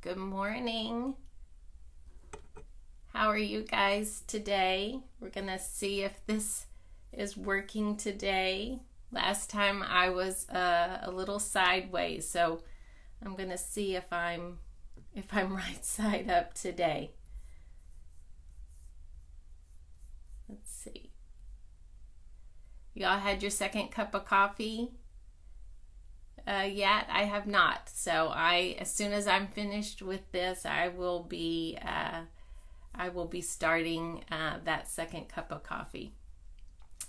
Good morning. How are you guys today? We're gonna see if this is working today. Last time I was a little sideways, so I'm gonna see if I'm right side up today. Let's see. Y'all had your second cup of coffee? Yet I have not. So as soon as I'm finished with this, I will be starting that second cup of coffee.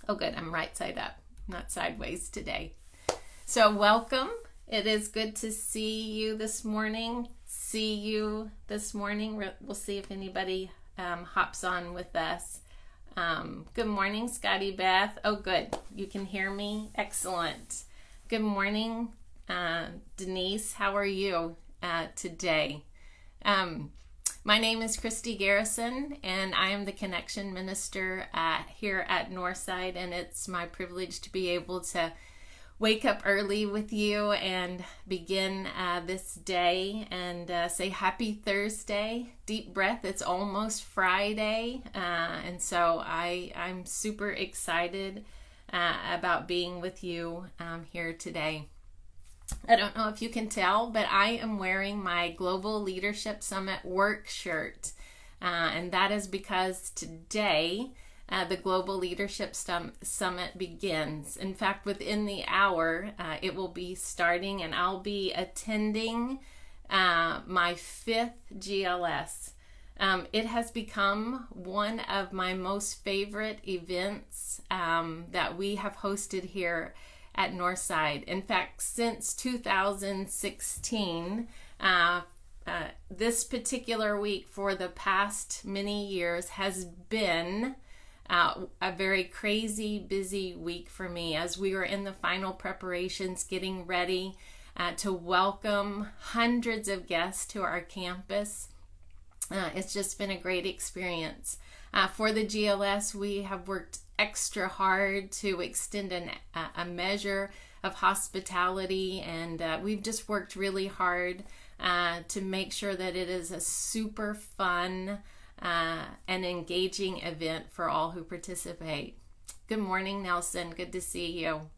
Oh, good. I'm right side up, not sideways today. So welcome. It is good to see you this morning. We'll see if anybody hops on with us. Good morning, Scotty Beth. Oh, good. You can hear me? Excellent. Good morning, Denise. How are you today? My name is Christy Garrison, and I am the Connection Minister here at Northside, and it's my privilege to be able to wake up early with you and begin this day and say happy Thursday. Deep breath. It's almost Friday, and so I'm super excited about being with you here today. I don't know if you can tell, but I am wearing my Global Leadership Summit work shirt, and that is because today the Global Leadership Summit begins. In fact, within the hour, it will be starting, and I'll be attending my 5th GLS. It has become one of my most favorite events that we have hosted here at Northside. In fact, since 2016, this particular week for the past many years has been a very crazy, busy week for me as we were in the final preparations, getting ready to welcome hundreds of guests to our campus. It's just been a great experience. For the GLS, we have worked extra hard to extend a measure of hospitality, and we've just worked really hard to make sure that it is a super fun and engaging event for all who participate. Good morning, Nelson. Good to see you.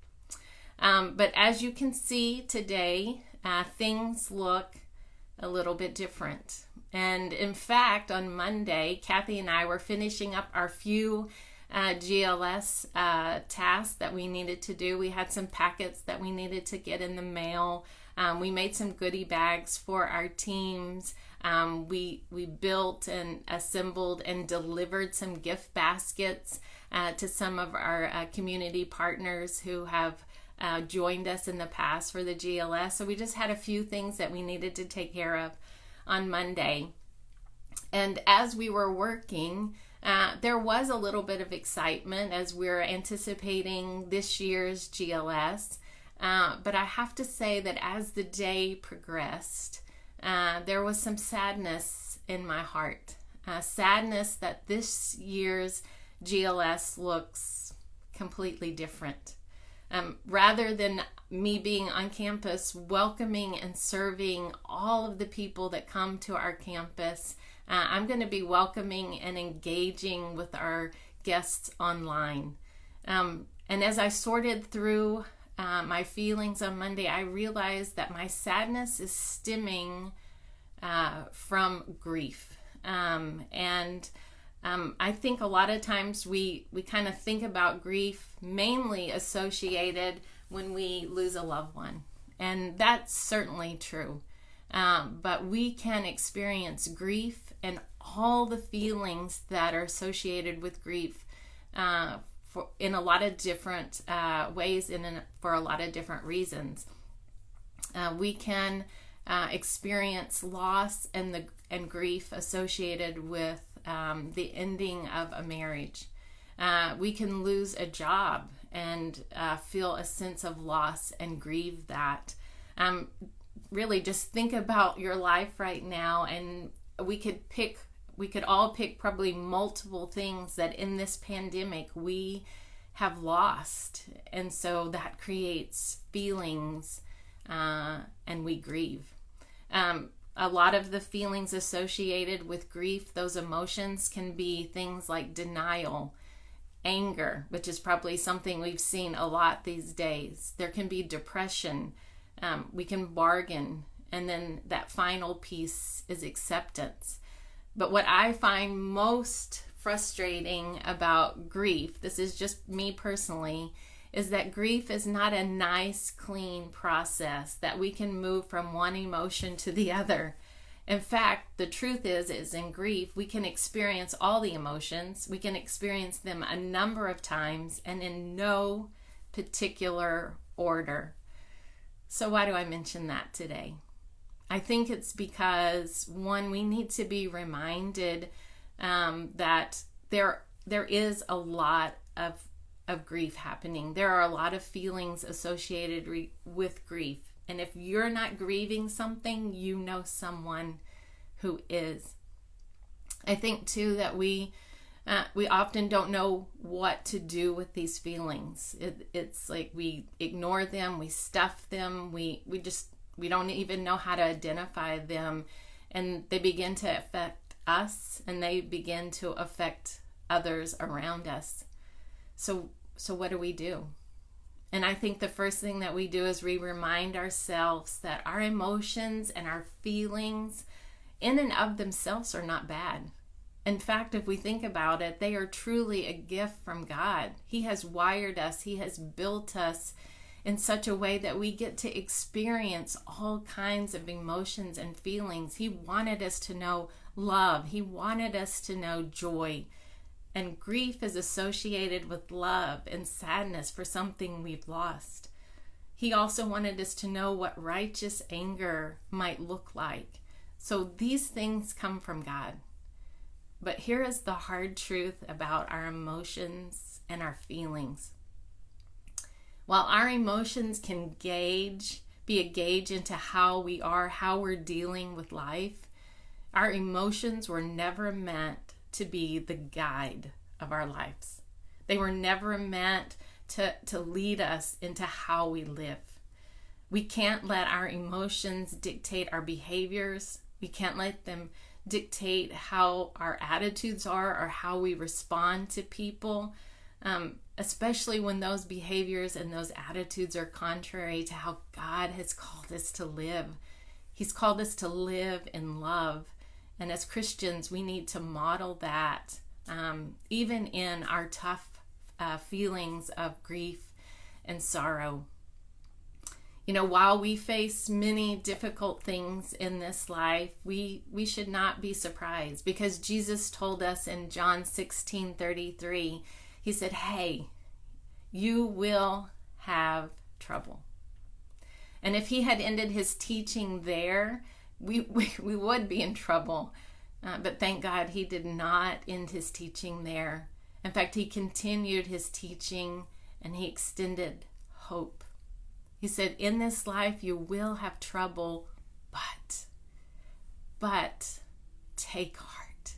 But as you can see today, things look a little bit different. And in fact, on Monday, Kathy and I were finishing up our few GLS tasks that we needed to do. We had some packets that we needed to get in the mail. We made some goodie bags for our teams. We built and assembled and delivered some gift baskets to some of our community partners who have joined us in the past for the GLS. So we just had a few things that we needed to take care of on Monday. And as we were working, there was a little bit of excitement as we're anticipating this year's GLS. But I have to say that as the day progressed, there was some sadness in my heart. Sadness that this year's GLS looks completely different. Rather than me being on campus welcoming and serving all of the people that come to our campus, I'm going to be welcoming and engaging with our guests online. And as I sorted through my feelings on Monday, I realized that my sadness is stemming from grief. I think a lot of times we kind of think about grief mainly associated when we lose a loved one. And that's certainly true. But we can experience grief and all the feelings that are associated with grief in a lot of different ways and for a lot of different reasons. We can experience loss and grief associated with the ending of a marriage. We can lose a job and feel a sense of loss and grieve that. Really just think about your life right now, and we could all pick probably multiple things that in this pandemic we have lost, and so that creates feelings and we grieve. A lot of the feelings associated with grief, those emotions can be things like denial, anger, which is probably something we've seen a lot these days. There can be depression. We can bargain. And then that final piece is acceptance. But what I find most frustrating about grief, this is just me personally, is that grief is not a nice, clean process that we can move from one emotion to the other. In fact, the truth is in grief, we can experience all the emotions. We can experience them a number of times and in no particular order. So why do I mention that today? I think it's because, one, we need to be reminded that there is a lot of grief happening. There are a lot of feelings associated with grief. And if you're not grieving something, you know someone who is. I think, too, that we often don't know what to do with these feelings. It's like we ignore them, we stuff them, we don't even know how to identify them, and they begin to affect us, and they begin to affect others around us. So what do we do? And I think the first thing that we do is we remind ourselves that our emotions and our feelings in and of themselves are not bad. In fact, if we think about it, they are truly a gift from God. He has wired us. He has built us in such a way that we get to experience all kinds of emotions and feelings. He wanted us to know love. He wanted us to know joy. And grief is associated with love and sadness for something we've lost. He also wanted us to know what righteous anger might look like. So these things come from God. But here is the hard truth about our emotions and our feelings. While our emotions can be a gauge into how we are, how we're dealing with life, our emotions were never meant to be the guide of our lives. They were never meant to lead us into how we live. We can't let our emotions dictate our behaviors. We can't let them dictate how our attitudes are or how we respond to people, especially when those behaviors and those attitudes are contrary to how God has called us to live. He's called us to live in love. And as Christians, we need to model that even in our tough feelings of grief and sorrow. You know, while we face many difficult things in this life, we should not be surprised, because Jesus told us in John 16:33, he said, hey, you will have trouble. And if he had ended his teaching there, we would be in trouble. But thank God he did not end his teaching there. In fact, he continued his teaching and he extended hope. He said, in this life you will have trouble, but take heart.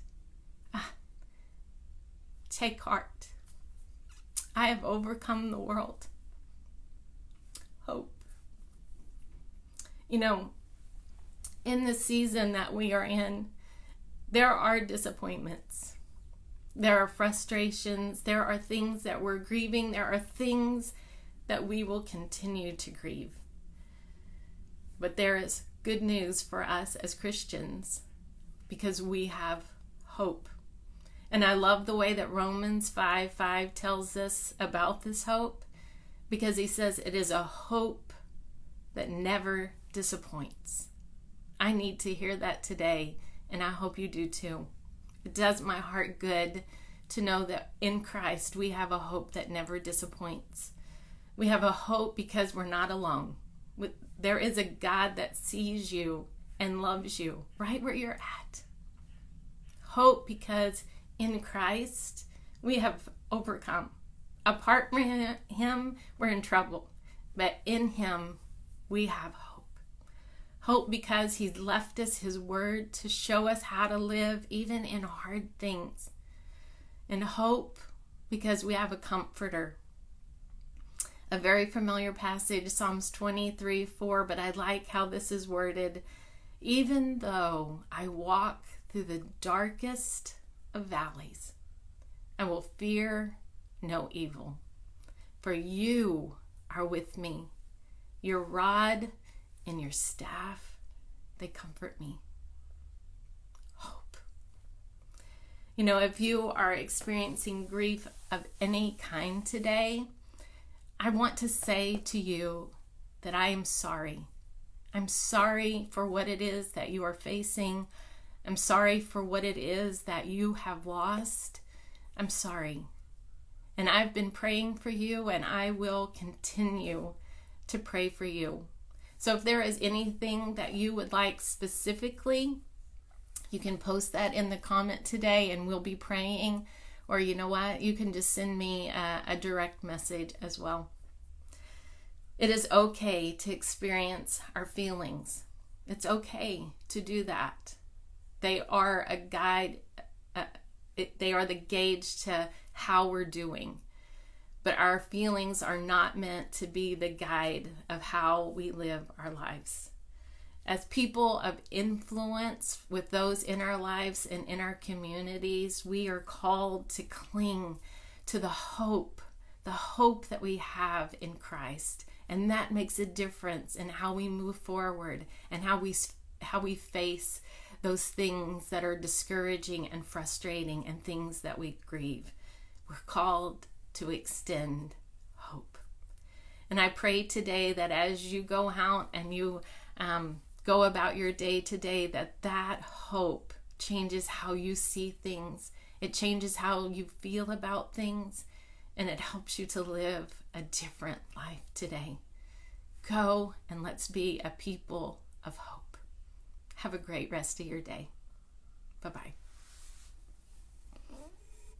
Take heart. I have overcome the world. Hope. You know, in the season that we are in, there are disappointments. There are frustrations. There are things that we're grieving. There are things that we will continue to grieve. But there is good news for us as Christians, because we have hope. And I love the way that Romans 5:5 tells us about this hope, because he says it is a hope that never disappoints. I need to hear that today, and I hope you do too. It does my heart good to know that in Christ we have a hope that never disappoints. We have a hope because we're not alone. There is a God that sees you and loves you right where you're at. Hope because in Christ we have overcome. Apart from him, we're in trouble. But in him, we have hope. Hope because he's left us his word to show us how to live even in hard things. And hope because we have a comforter. A very familiar passage, Psalms 23:4, but I like how this is worded. Even though I walk through the darkest of valleys, I will fear no evil, for you are with me. Your rod and your staff, they comfort me. Hope. You know, if you are experiencing grief of any kind today, I want to say to you that I am sorry. I'm sorry for what it is that you are facing. I'm sorry for what it is that you have lost. I'm sorry. And I've been praying for you, and I will continue to pray for you. So if there is anything that you would like specifically, you can post that in the comment today and we'll be praying. Or you know what? You can just send me a direct message as well. It is okay to experience our feelings. It's okay to do that. They are a guide. They are the gauge to how we're doing. But our feelings are not meant to be the guide of how we live our lives. As people of influence with those in our lives and in our communities, we are called to cling to the hope that we have in Christ. And that makes a difference in how we move forward and how we face those things that are discouraging and frustrating and things that we grieve. We're called to extend hope. And I pray today that as you go out and you go about your day today, that hope changes how you see things. It changes how you feel about things, and it helps you to live a different life today. Go and let's be a people of hope. Have a great rest of your day. Bye-bye.